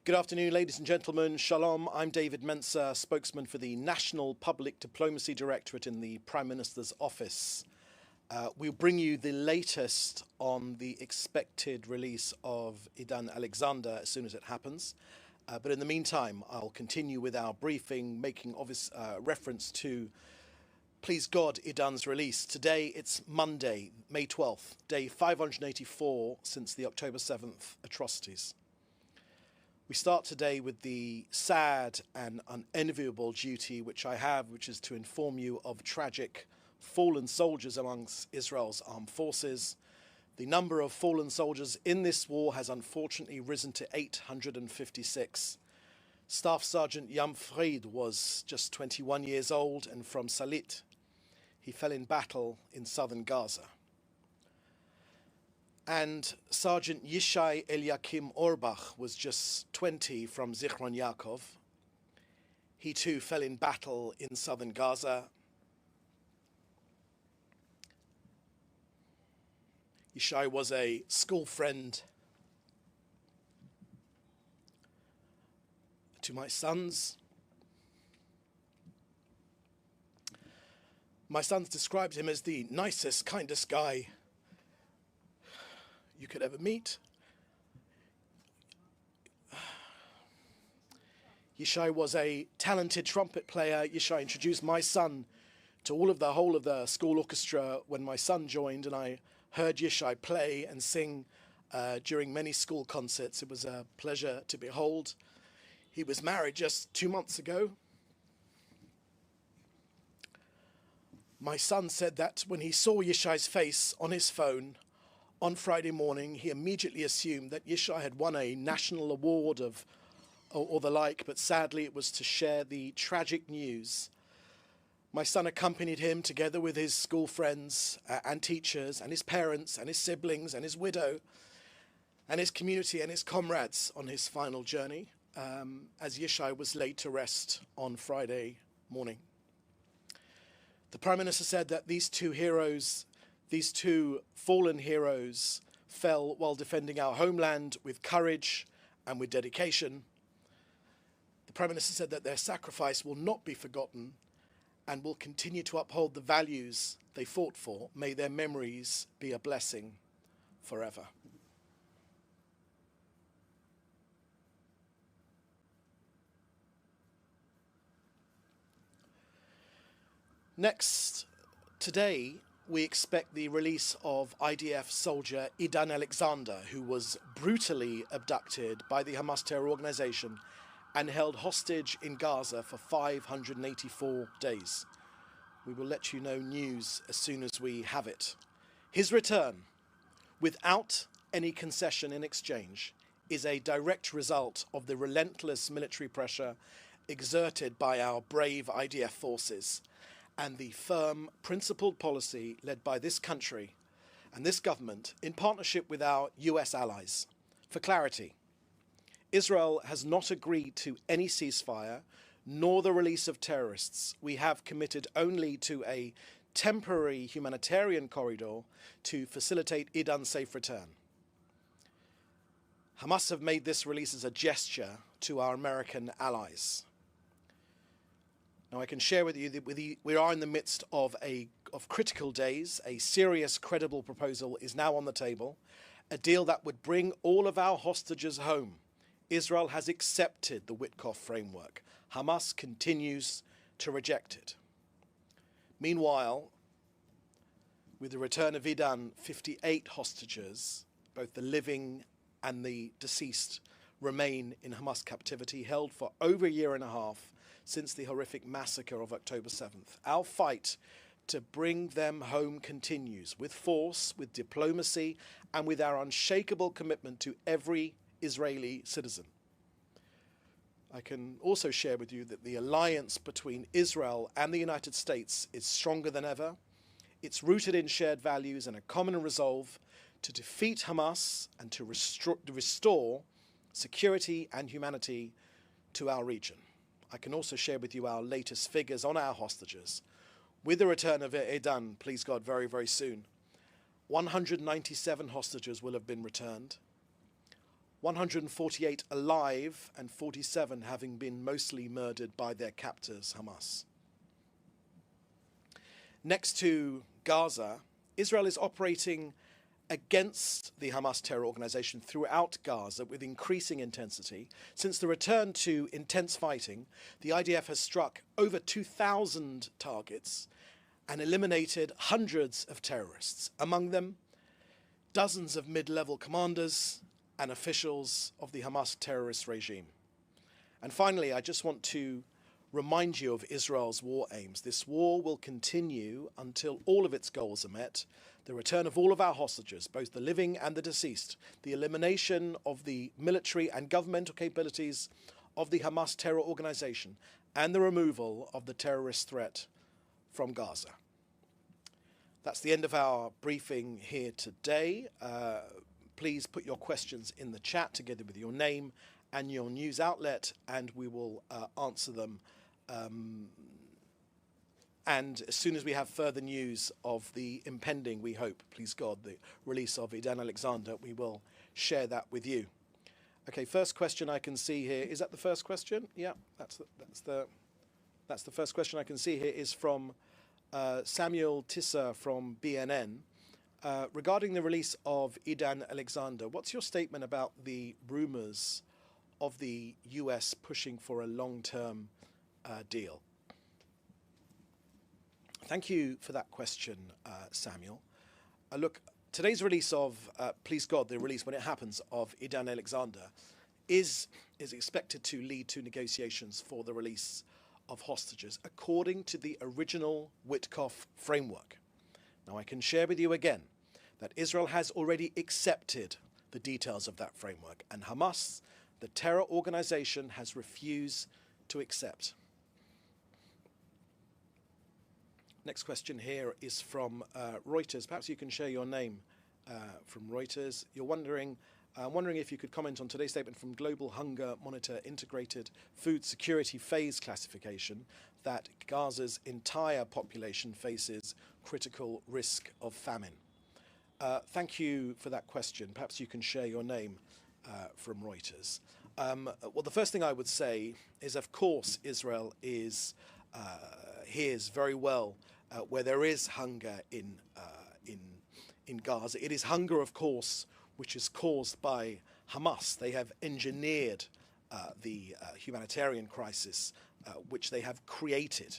Good afternoon, ladies and gentlemen. Shalom. I'm David Mencer, spokesman for the National Public Diplomacy Directorate in the Prime Minister's office. We'll bring you the latest on the expected release of Idan Alexander as soon as it happens. But in the meantime, I'll continue with our briefing, making obvious reference to, please God, Idan's release. Today, it's Monday, May 12th, day 584 since the October 7th atrocities. We start today with the sad and unenviable duty which I have, which is to inform you of tragic fallen soldiers amongst Israel's armed forces. The number of fallen soldiers in this war has unfortunately risen to 856. Staff Sergeant Yam Fried was just 21 years old and from Salit. He fell in battle in southern Gaza. And Sergeant Yishai Eliakim Orbach was just 20 from Zichron Yaakov. He too fell in battle in southern Gaza. Yishai was a school friend to my sons. My sons described him as the nicest, kindest guy you could ever meet. Yishai was a talented trumpet player. Yishai introduced my son to the whole of the school orchestra when my son joined, and I heard Yishai play and sing during many school concerts. It was a pleasure to behold. He was married just 2 months ago. My son said that when he saw Yishai's face on his phone on Friday morning, he immediately assumed that Yishai had won a national award or the like, but sadly it was to share the tragic news. My son accompanied him together with his school friends and teachers and his parents and his siblings and his widow and his community and his comrades on his final journey as Yishai was laid to rest on Friday morning. The Prime Minister said that these two fallen heroes fell while defending our homeland with courage and with dedication. The Prime Minister said that their sacrifice will not be forgotten and will continue to uphold the values they fought for. May their memories be a blessing forever. Next, today, we expect the release of IDF soldier Idan Alexander, who was brutally abducted by the Hamas terror organization and held hostage in Gaza for 584 days. We will let you know news as soon as we have it. His return, without any concession in exchange, is a direct result of the relentless military pressure exerted by our brave IDF forces and the firm, principled policy led by this country and this government in partnership with our US allies. For clarity, Israel has not agreed to any ceasefire nor the release of terrorists. We have committed only to a temporary humanitarian corridor to facilitate Idan's safe return. Hamas have made this release as a gesture to our American allies. Now, I can share with you that we are in the midst of critical days. A serious, credible proposal is now on the table, a deal that would bring all of our hostages home. Israel has accepted the Witkoff framework. Hamas continues to reject it. Meanwhile, with the return of Idan, 58 hostages, both the living and the deceased, remain in Hamas captivity, held for over a year and a half since the horrific massacre of October 7th. Our fight to bring them home continues with force, with diplomacy, and with our unshakable commitment to every Israeli citizen. I can also share with you that the alliance between Israel and the United States is stronger than ever. It's rooted in shared values and a common resolve to defeat Hamas and to restore security and humanity to our region. I can also share with you our latest figures on our hostages. With the return of Idan, please God, very, very soon, 197 hostages will have been returned. 148 alive and 47 having been mostly murdered by their captors, Hamas. Next to Gaza, Israel is operating against the Hamas terror organization throughout Gaza with increasing intensity. Since the return to intense fighting, the IDF has struck over 2,000 targets and eliminated hundreds of terrorists, among them dozens of mid-level commanders and officials of the Hamas terrorist regime. And finally, I just want to remind you of Israel's war aims. This war will continue until all of its goals are met: the return of all of our hostages, both the living and the deceased, the elimination of the military and governmental capabilities of the Hamas terror organization, and the removal of the terrorist threat from Gaza. That's the end of our briefing here today. Please put your questions in the chat together with your name and your news outlet, and we will answer them. And as soon as we have further news of the impending, we hope, please God, the release of Idan Alexander, we will share that with you. Okay, first question I can see here. Is that the first question? Yeah, that's the first question I can see here is from Samuel Tisser from BNN. Regarding the release of Idan Alexander, what's your statement about the rumors of the US pushing for a long-term deal? Thank you for that question, Samuel. Look, today's release of, please God, the release when it happens of Idan Alexander is expected to lead to negotiations for the release of hostages according to the original Witkoff framework. Now, I can share with you again that Israel has already accepted the details of that framework, and Hamas, the terror organization, has refused to accept. Next question here is from Reuters. Perhaps you can share your name from Reuters. I'm wondering if you could comment on today's statement from Global Hunger Monitor Integrated Food Security Phase Classification that Gaza's entire population faces critical risk of famine. Thank you for that question. Perhaps you can share your name from Reuters. Well, the first thing I would say is, of course, Israel hears very well where there is hunger in Gaza. It is hunger, of course, which is caused by Hamas. They have engineered the humanitarian crisis which they have created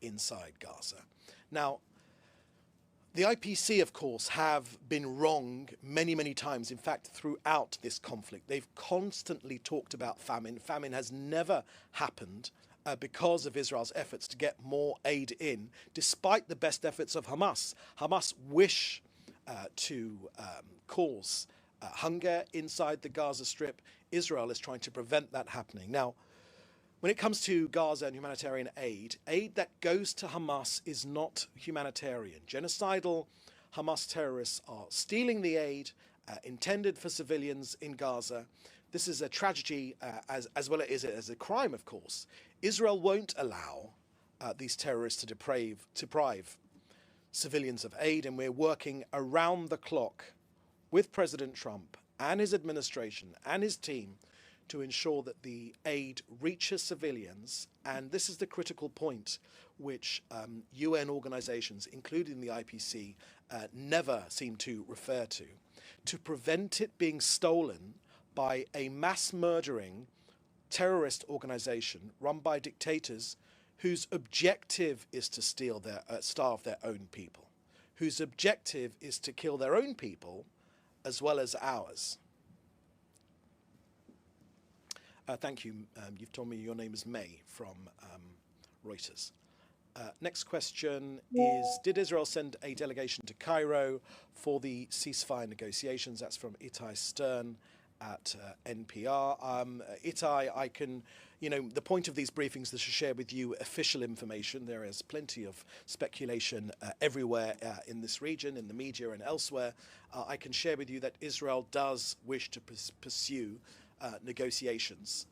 inside Gaza. Now, the IPC, of course, have been wrong many, many times. In fact, throughout this conflict, they've constantly talked about famine. Famine has never happened because of Israel's efforts to get more aid in, despite the best efforts of Hamas. Hamas wish to cause hunger inside the Gaza Strip. Israel is trying to prevent that happening. Now, when it comes to Gaza and humanitarian aid that goes to Hamas is not humanitarian. Genocidal Hamas terrorists are stealing the aid intended for civilians in Gaza. This is a tragedy as well as a crime, of course. Israel won't allow these terrorists to deprive civilians of aid, and we're working around the clock with President Trump and his administration and his team to ensure that the aid reaches civilians. And this is the critical point which UN organizations, including the IPC, never seem to refer to prevent it being stolen by a mass murdering terrorist organization run by dictators whose objective is to starve their own people, whose objective is to kill their own people as well as ours. Thank you. You've told me your name is May from Reuters. Next question is, did Israel send a delegation to Cairo for the ceasefire negotiations? That's from Itai Stern at NPR. Itai, I can, the point of these briefings is to share with you official information. There is plenty of speculation everywhere in this region, in the media and elsewhere. I can share with you that Israel does wish to pursue negotiations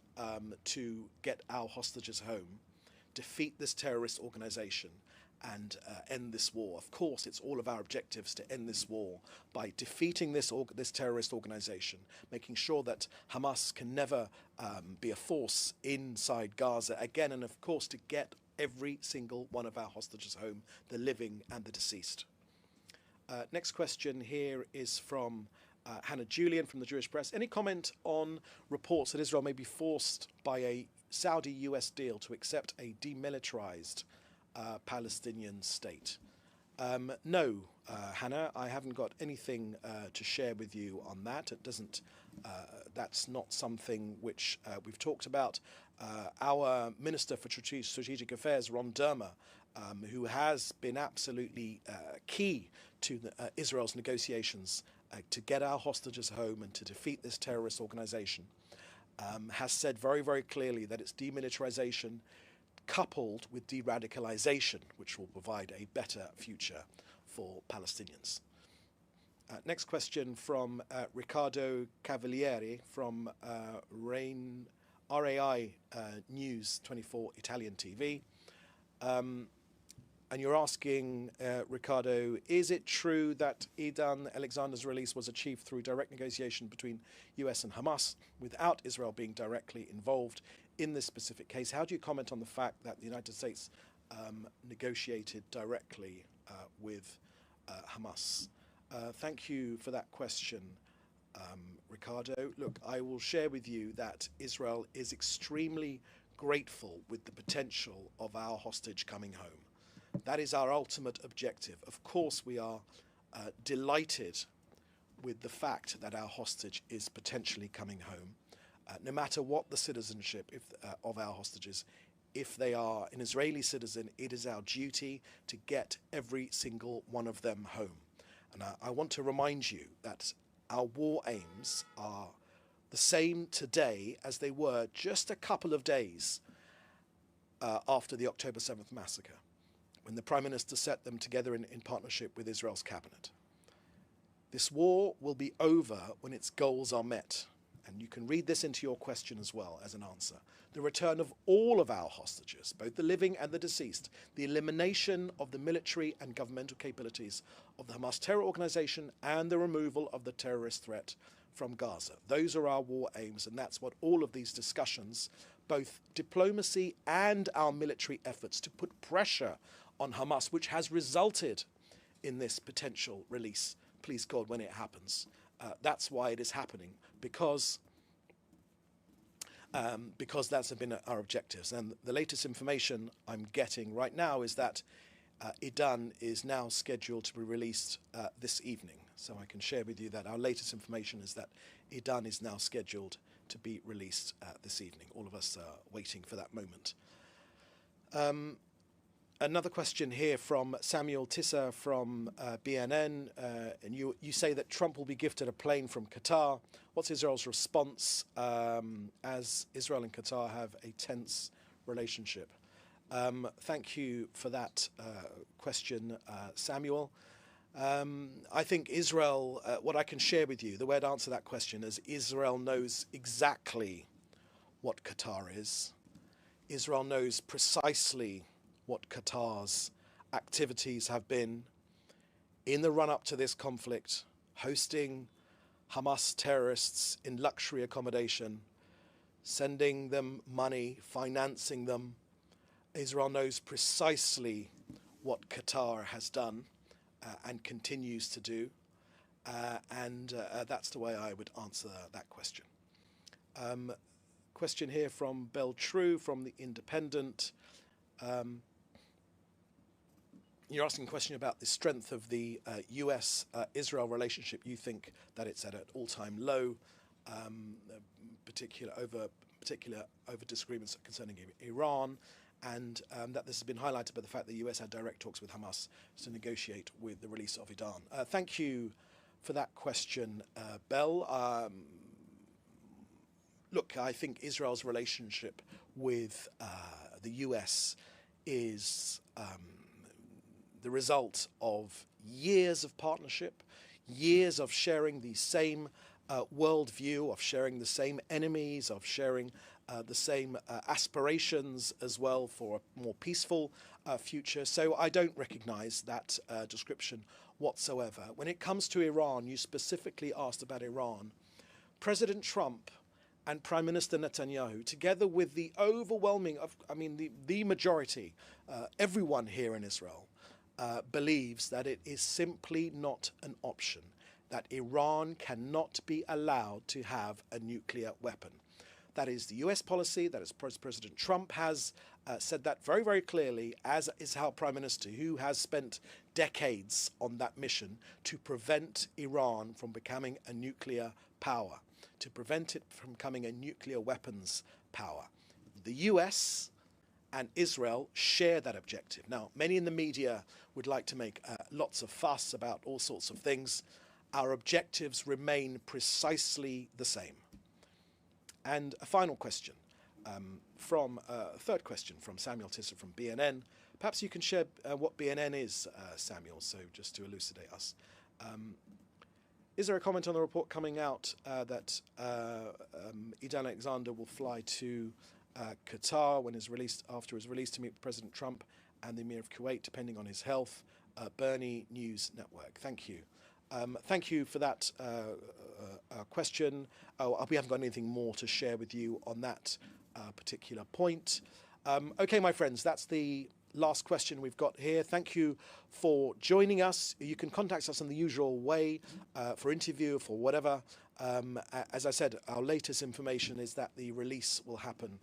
to get our hostages home, defeat this terrorist organization, and end this war. Of course, it's all of our objectives to end this war by defeating this terrorist organization, making sure that Hamas can never be a force inside Gaza again, and of course to get every single one of our hostages home, the living and the deceased. Next question here is from Hannah Julian from the Jewish Press. Any comment on reports that Israel may be forced by a Saudi-US deal to accept a demilitarized Palestinian state? No, Hannah, I haven't got anything to share with you on that. It doesn't. That's not something which we've talked about. Our Minister for Strategic Affairs, Ron Dermer, who has been absolutely key to Israel's negotiations to get our hostages home and to defeat this terrorist organization, has said very, very clearly that it's demilitarization coupled with de-radicalization which will provide a better future for Palestinians. Next question from Riccardo Cavalieri from RAI News 24 Italian TV. And you're asking, Riccardo, is it true that Idan Alexander's release was achieved through direct negotiation between US and Hamas without Israel being directly involved in this specific case? How do you comment on the fact that the United States negotiated directly with Hamas? Thank you for that question, Riccardo. Look, I will share with you that Israel is extremely grateful with the potential of our hostage coming home. That is our ultimate objective. Of course, we are delighted with the fact that our hostage is potentially coming home, no matter what the citizenship of our hostages. If they are an Israeli citizen, it is our duty to get every single one of them home. And I want to remind you that our war aims are the same today as they were just a couple of days after the October 7th massacre, when the Prime Minister set them together in partnership with Israel's cabinet. This war will be over when its goals are met. And you can read this into your question as well as an answer. The return of all of our hostages, both the living and the deceased, the elimination of the military and governmental capabilities of the Hamas terror organization, and the removal of the terrorist threat from Gaza. Those are our war aims, and that's what all of these discussions, both diplomacy and our military efforts to put pressure on Hamas, which has resulted in this potential release, please God, when it happens. That's why it is happening, because that's been our objectives. And the latest information I'm getting right now is that Idan is now scheduled to be released this evening. So I can share with you that our latest information is that Idan is now scheduled to be released this evening. All of us are waiting for that moment. Another question here from Samuel Tisser from BNN, and you say that Trump will be gifted a plane from Qatar. What's Israel's response, as Israel and Qatar have a tense relationship? Thank you for that question, Samuel. I think Israel, what I can share with you, the way I'd answer that question is Israel knows exactly what Qatar is. Israel knows precisely what Qatar's activities have been in the run-up to this conflict, hosting Hamas terrorists in luxury accommodation, sending them money, financing them. Israel knows precisely what Qatar has done and continues to do, and that's the way I would answer that question. Question here from Beltrue from The Independent. You're asking a question about the strength of the US-Israel relationship. You think that it's at an all-time low, particular over disagreements concerning Iran, and that this has been highlighted by the fact that the US had direct talks with Hamas to negotiate with the release of Idan. Thank you for that question, Bell. Look, I think Israel's relationship with the US is the result of years of partnership, years of sharing the same worldview, of sharing the same enemies, of sharing the same aspirations as well for a more peaceful future. So I don't recognize that description whatsoever. When it comes to Iran, you specifically asked about Iran. President Trump and Prime Minister Netanyahu, together with the overwhelming, the majority, everyone here in Israel, believes that it is simply not an option, that Iran cannot be allowed to have a nuclear weapon. That is the US policy, that is President Trump has said that very, very clearly, as is our Prime Minister, who has spent decades on that mission to prevent Iran from becoming a nuclear power, to prevent it from becoming a nuclear weapons power. The US and Israel share that objective. Now, many in the media would like to make lots of fuss about all sorts of things. Our objectives remain precisely the same. And a final question, a third question from Samuel Tisser from BNN. Perhaps you can share what BNN is, Samuel, so just to elucidate us. Is there a comment on the report coming out that Idan Alexander will fly to Qatar after he's released to meet President Trump and the Emir of Kuwait, depending on his health? Bernie News Network. Thank you. Thank you for that question. We haven't got anything more to share with you on that particular point. Okay, my friends, that's the last question we've got here. Thank you for joining us. You can contact us in the usual way for interview, for whatever. As I said, our latest information is that the release will happen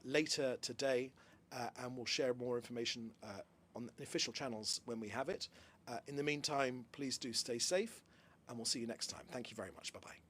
later today, and we'll share more information on the official channels when we have it. In the meantime, please do stay safe, and we'll see you next time. Thank you very much. Bye-bye.